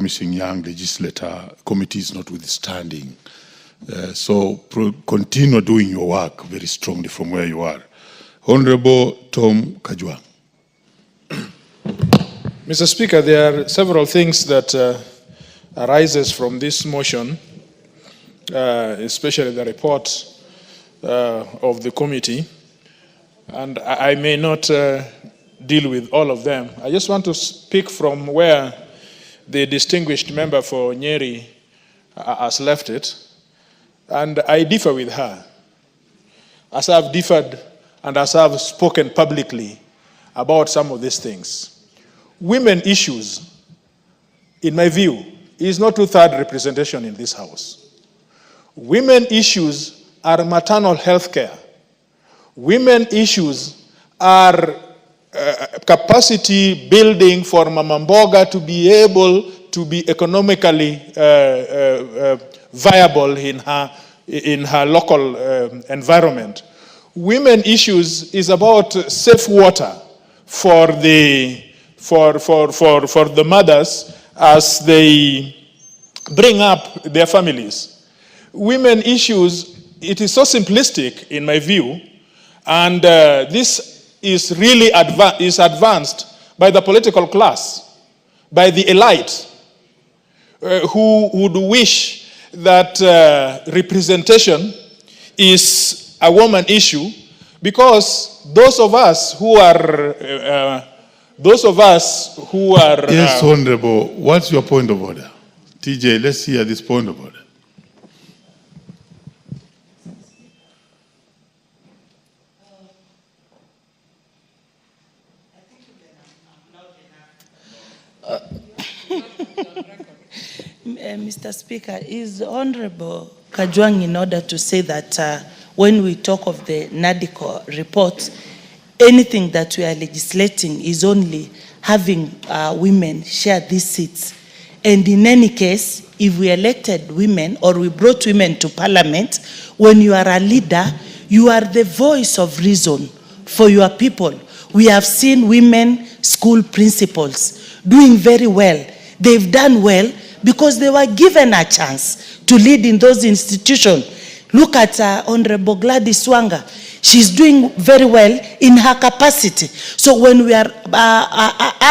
promising young legislator, committees notwithstanding. So continue doing your work very strongly from where you are. Honorable Tom Kajwang. Mr. Speaker, there are several things that arises from this motion, especially the report of the committee, and I may not deal with all of them. I just want to speak from where the distinguished member for Nyeri has left it, and I differ with her, as I've differed and as I've spoken publicly about some of these things. Women issues, in my view, is not two-thirds representation in this House. Women issues are maternal health care. Women issues are capacity building for Mama Mboga to be able to be economically viable in her local environment. Women issues is about safe water for the mothers as they bring up their families. Women issues, it is so simplistic in my view, and this is really advanced by the political class, by the elite, who would wish that representation is a woman issue, because those of us who are yes, Honorable, what's your point of order? TJ, let's hear this point of order. Mr. Speaker, is Honorable Kajwang in order to say that when we talk of the NADICO report, anything that we are legislating is only having women share these seats. And in any case, if we elected women or we brought women to parliament, when you are a leader, you are the voice of reason for your people. We have seen women school principals doing very well. They've done well because they were given a chance to lead in those institutions. Look at Honorable Gladys Wanga. She's doing very well in her capacity. So when we are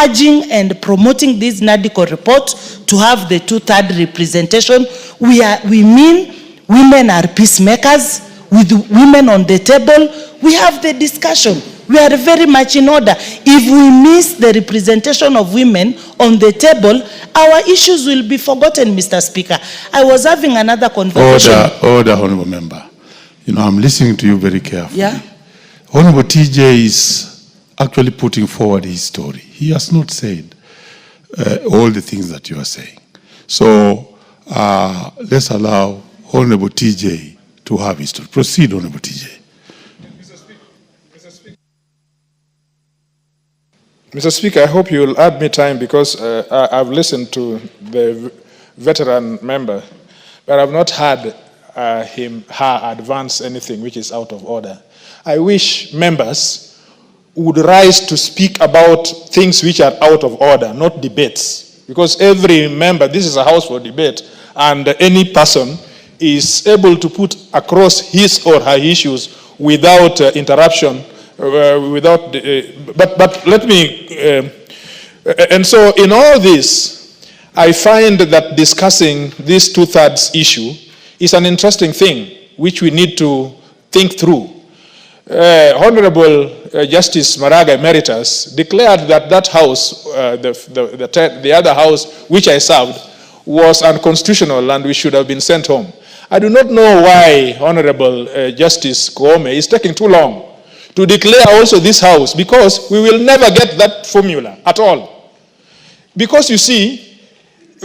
urging and promoting this NADICO report to have the two-thirds representation, we mean women are peacemakers. With women on the table, we have the discussion. We are very much in order. If we miss the representation of women on the table, our issues will be forgotten, Mr. Speaker. I was having another conversation. Order, Honorable Member. You know, I'm listening to you very carefully. Yeah? Honorable TJ is actually putting forward his story. He has not said all the things that you are saying. So let's allow Honorable TJ to have his story. Proceed, Honorable TJ. Mr. Speaker, I hope you will add me time because I've listened to the veteran member, but I've not heard her advance anything which is out of order. I wish members would rise to speak about things which are out of order, not debates. Because every member, this is a house for debate, and any person is able to put across his or her issues without interruption. But let me, and so in all this, I find that discussing this two-thirds issue is an interesting thing, which we need to think through. Honorable Justice Maraga Emeritus declared that that house, the other house which I served, was unconstitutional and we should have been sent home. I do not know why Honorable Justice Koome is taking too long to declare also this house, because we will never get that formula at all. Because you see,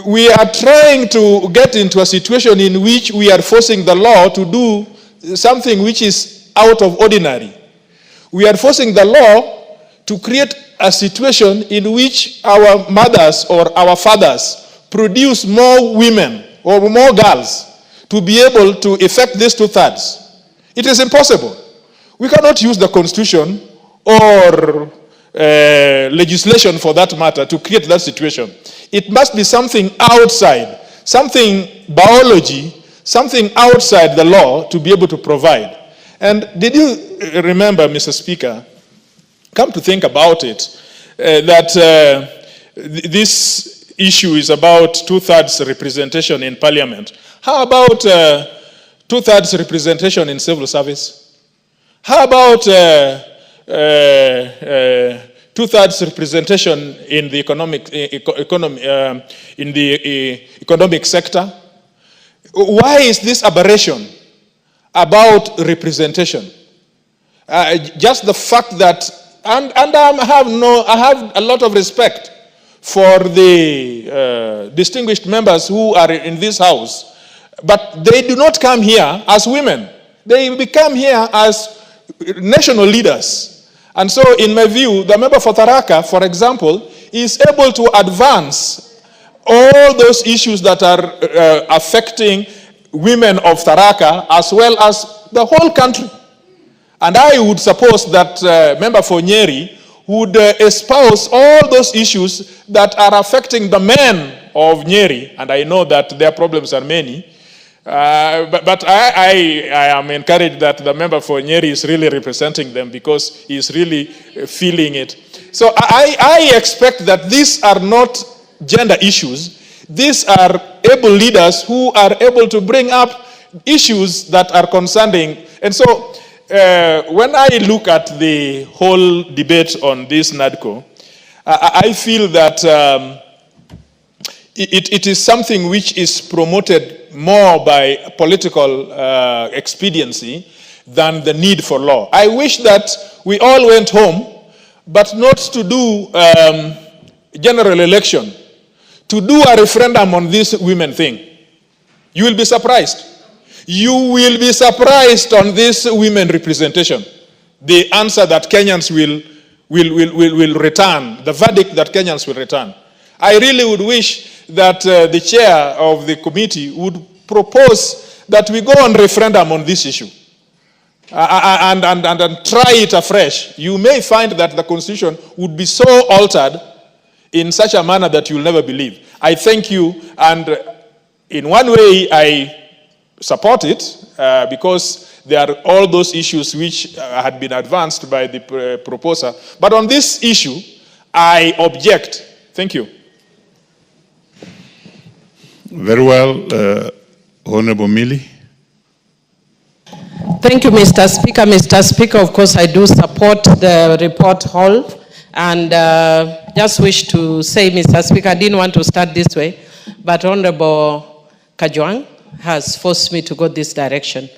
we are trying to get into a situation in which we are forcing the law to do something which is out of ordinary. We are forcing the law to create a situation in which our mothers or our fathers produce more women or more girls to be able to effect these two-thirds. It is impossible. We cannot use the Constitution or legislation for that matter to create that situation. It must be something outside, something biology, something outside the law to be able to provide. And did you remember, Mr. Speaker, come to think about it, that this issue is about 2/3 representation in parliament. How about 2/3 representation in civil service? How about 2/3 representation in the economic sector? Why is this aberration about representation? Just the fact that, and I have a lot of respect for the distinguished members who are in this house, but they do not come here as women. They become here as national leaders. And so, in my view, the member for Tharaka, for example, is able to advance all those issues that are affecting women of Tharaka as well as the whole country. And I would suppose that member for Nyeri would espouse all those issues that are affecting the men of Nyeri, and I know that their problems are many. But I am encouraged that the member for Nyeri is really representing them because he is really feeling it. So I expect that these are not gender issues. These are able leaders who are able to bring up issues that are concerning. And so when I look at the whole debate on this NADCO, I feel that it is something which is promoted more by political expediency than the need for law. I wish that we all went home, but not to do general election, to do a referendum on this women thing. You will be surprised. You will be surprised on this women representation. The answer that Kenyans will return, the verdict that Kenyans will return. I really would wish that the chair of the committee would propose that we go on referendum on this issue and try it afresh. You may find that the constitution would be so altered in such a manner that you'll never believe. I thank you, and in one way I support it because there are all those issues which had been advanced by the proposer. But on this issue, I object. Thank you. Very well. Honorable Millie. Thank you, Mr. Speaker. Mr. Speaker, of course, I do support the report whole, and just wish to say, Mr. Speaker, I didn't want to start this way, but Honorable Kajwang has forced me to go this direction.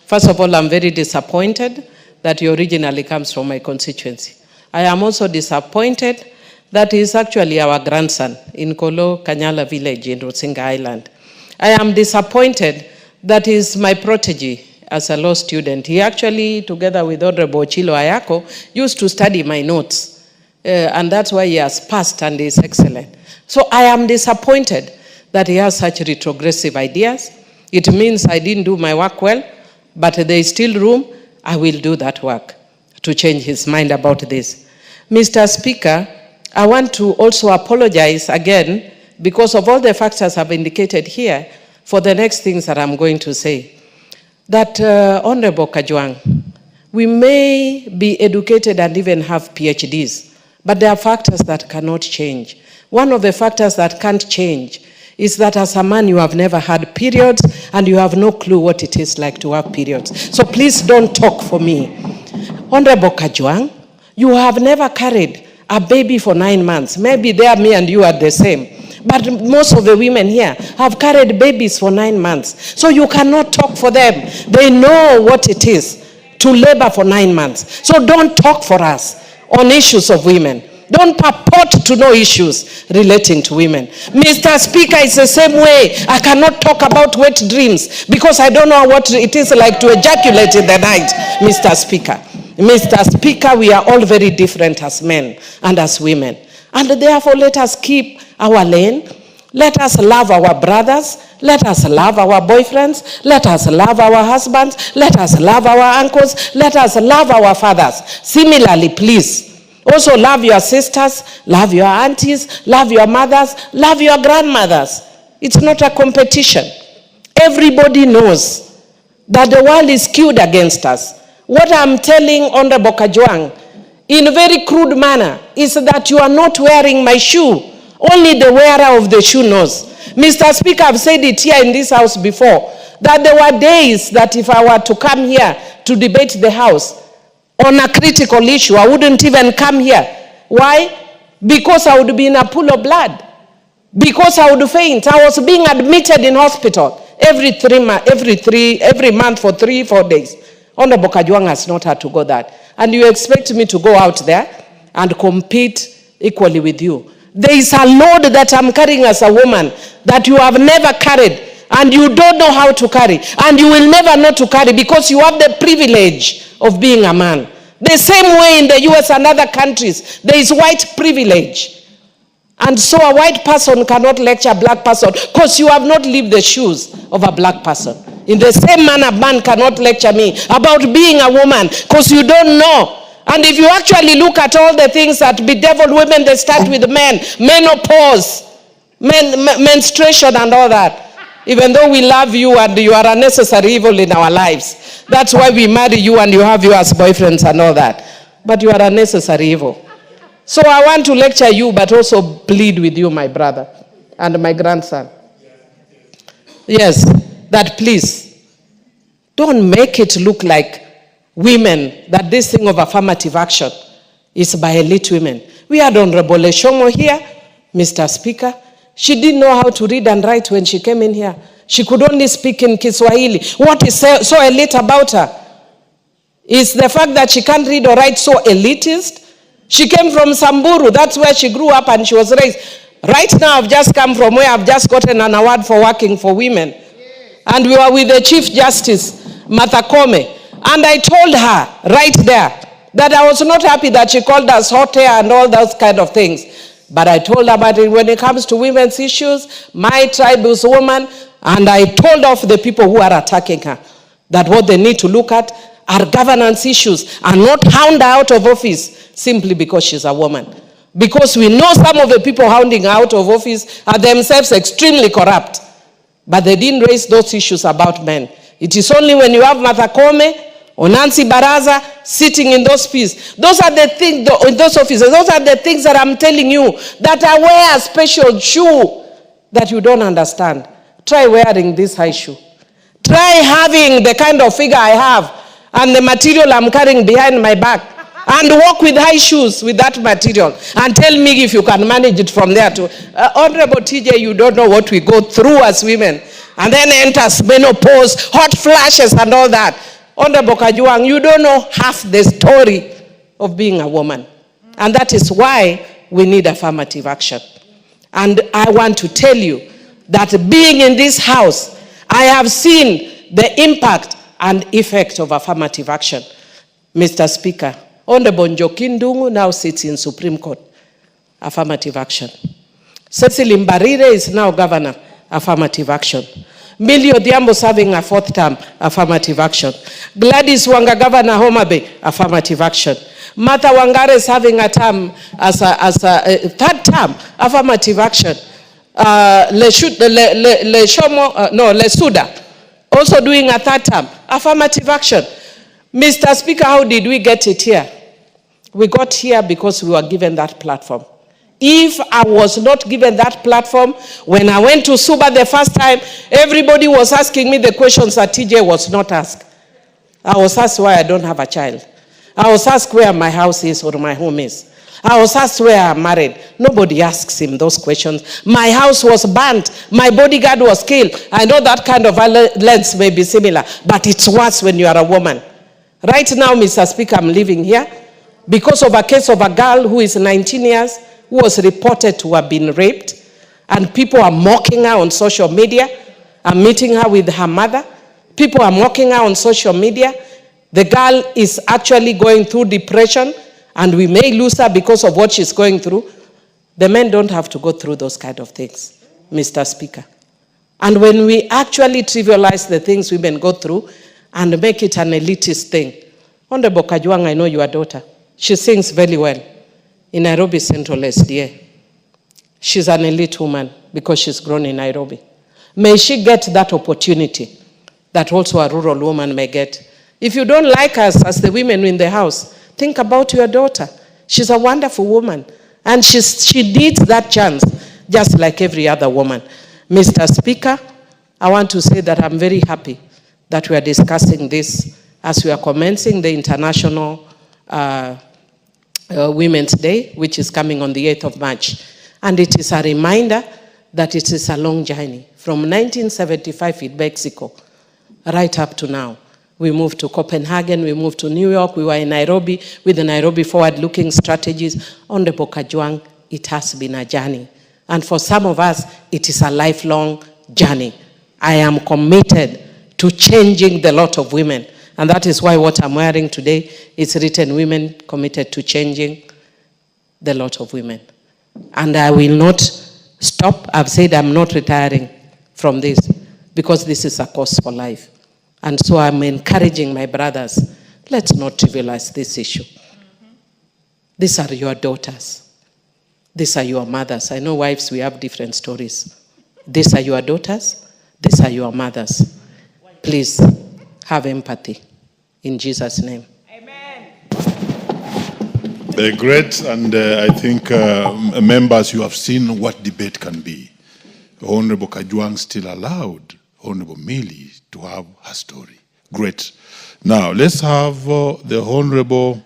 First of all, I'm very disappointed that he originally comes from my constituency. I am also disappointed that he is actually our grandson in Kolo Kanyala village in Rusinga Island. I am disappointed that he is my protege as a law student. He actually, together with Honorable Chilo Ayako, used to study my notes. And that's why he has passed and is excellent. So I am disappointed that he has such retrogressive ideas. It means I didn't do my work well, but there is still room. I will do that work to change his mind about this. Mr. Speaker, I want to also apologize again because of all the factors I've indicated here for the next things that I'm going to say. That Honorable Kajwang, we may be educated and even have PhDs, but there are factors that cannot change. One of the factors that can't change is that as a man you have never had periods and you have no clue what it is like to have periods. So please don't talk for me. Honorable Kajwang, you have never carried a baby for 9 months. Maybe there me and you are the same. But most of the women here have carried babies for 9 months. So you cannot talk for them. They know what it is to labor for 9 months. So don't talk for us on issues of women. Don't purport to know issues relating to women. Mr. Speaker, it's the same way. I cannot talk about wet dreams because I don't know what it is like to ejaculate in the night, Mr. Speaker. Mr. Speaker, we are all very different as men and as women. And therefore, let us keep our lane. Let us love our brothers. Let us love our boyfriends. Let us love our husbands. Let us love our uncles. Let us love our fathers. Similarly, please, Also love your sisters, love your aunties, love your mothers, love your grandmothers. It's not a competition. Everybody knows that the world is skewed against us. What I'm telling Honorable Kajwang, in a very crude manner, is that you are not wearing my shoe. Only the wearer of the shoe knows. Mr. Speaker, I've said it here in this house before, that there were days that if I were to come here to debate the House on a critical issue, I wouldn't even come here. Why? Because I would be in a pool of blood. Because I would faint. I was being admitted in hospital every month for 3-4 days. Honorable Kajwang has not had to go that. And you expect me to go out there and compete equally with you. There is a load that I'm carrying as a woman that you have never carried, and you don't know how to carry, and you will never know to carry because you have the privilege of being a man. The same way in the US and other countries, there is white privilege. And so a white person cannot lecture a black person because you have not lived the shoes of a black person. In the same manner, a man cannot lecture me about being a woman because you don't know. And if you actually look at all the things that bedevil women, they start with men, menopause, menstruation and all that. Even though we love you and you are a necessary evil in our lives. That's why we marry you and you have you as boyfriends and all that. But you are a necessary evil. So I want to lecture you, but also plead with you, my brother, and my grandson. Yes, that please, don't make it look like women, that this thing of affirmative action is by elite women. We had Honorable Eshomo here, Mr. Speaker. She didn't know how to read and write when she came in here. She could only speak in Kiswahili. What is so elite about her? Is the fact that she can't read or write so elitist? She came from Samburu. That's where she grew up and she was raised. Right now, I've just come from where I've just gotten an award for working for women. And we were with the Chief Justice, Martha Koome. And I told her right there that I was not happy that she called us hot air and all those kind of things. But I told her about it when it comes to women's issues, my tribe is woman, and I told off the people who are attacking her that what they need to look at are governance issues and not hound her out of office simply because she's a woman. Because we know some of the people hounding her out of office are themselves extremely corrupt. But they didn't raise those issues about men. It is only when you have Martha Koome or Nancy Baraza sitting in those offices. Those are the things, in those offices, those are the things that I'm telling you that I wear a special shoe that you don't understand. Try wearing this high shoe. Try having the kind of figure I have and the material I'm carrying behind my back and walk with high shoes with that material and tell me if you can manage it from there to Honorable TJ, you don't know what we go through as women. And then enters menopause, hot flashes and all that. Honorable Kajwang, you don't know half the story of being a woman. And that is why we need affirmative action. And I want to tell you that being in this house, I have seen the impact and effect of affirmative action. Mr. Speaker, Honorable Njoki Ndung'u now sits in Supreme Court. Affirmative action. Cecil Mbarire is now governor. Affirmative action. Millie Odhiambo serving a 4th term. Affirmative action. Gladys Wanga governor Homa Bay. Affirmative action. Martha Wangare is having a term as a 3rd term. Affirmative action. Lesuda also doing a 3rd term. Affirmative action. Mr. Speaker, how did we get it here? We got here because we were given that platform. If I was not given that platform, when I went to Suba the first time, everybody was asking me the questions that TJ was not asked. I was asked why I don't have a child. I was asked where my house is or my home is. I was asked where I'm married. Nobody asks him those questions. My house was burnt. My bodyguard was killed. I know that kind of violence may be similar, but it's worse when you are a woman. Right now, Mr. Speaker, I'm living here because of a case of a girl who is 19 years, who was reported to have been raped, and people are mocking her on social media. I'm meeting her with her mother. People are mocking her on social media. The girl is actually going through depression, and we may lose her because of what she's going through. The men don't have to go through those kind of things, Mr. Speaker. And when we actually trivialize the things women go through and make it an elitist thing. Honorable Kajwang, I know your daughter. She sings very well. in Nairobi Central SDA. She's an elite woman because she's grown in Nairobi. May she get that opportunity that also a rural woman may get. If you don't like us as the women in the house, think about your daughter. She's a wonderful woman, and she needs that chance, just like every other woman. Mr. Speaker, I want to say that I'm very happy that we are discussing this as we are commencing the International Women's Day, which is coming on the 8th of March. And it is a reminder that it is a long journey. From 1975 in Mexico, right up to now. We moved to Copenhagen, we moved to New York, we were in Nairobi with the Nairobi forward-looking strategies. Honorable Kajwang, it has been a journey. And for some of us, it is a lifelong journey. I am committed to changing the lot of women. And that is why what I'm wearing today is written, Women Committed to Changing the Lot of Women. And I will not stop. I've said I'm not retiring from this because this is a cause for life. And so I'm encouraging my brothers, let's not trivialize this issue. These are your daughters. These are your mothers. I know wives, we have different stories. These are your daughters. These are your mothers. Please have empathy. In Jesus' name. Amen. Great, and I think members, you have seen what debate can be. Honorable Kajwang still allowed Honorable Millie to have her story. Great. Now let's have the Honorable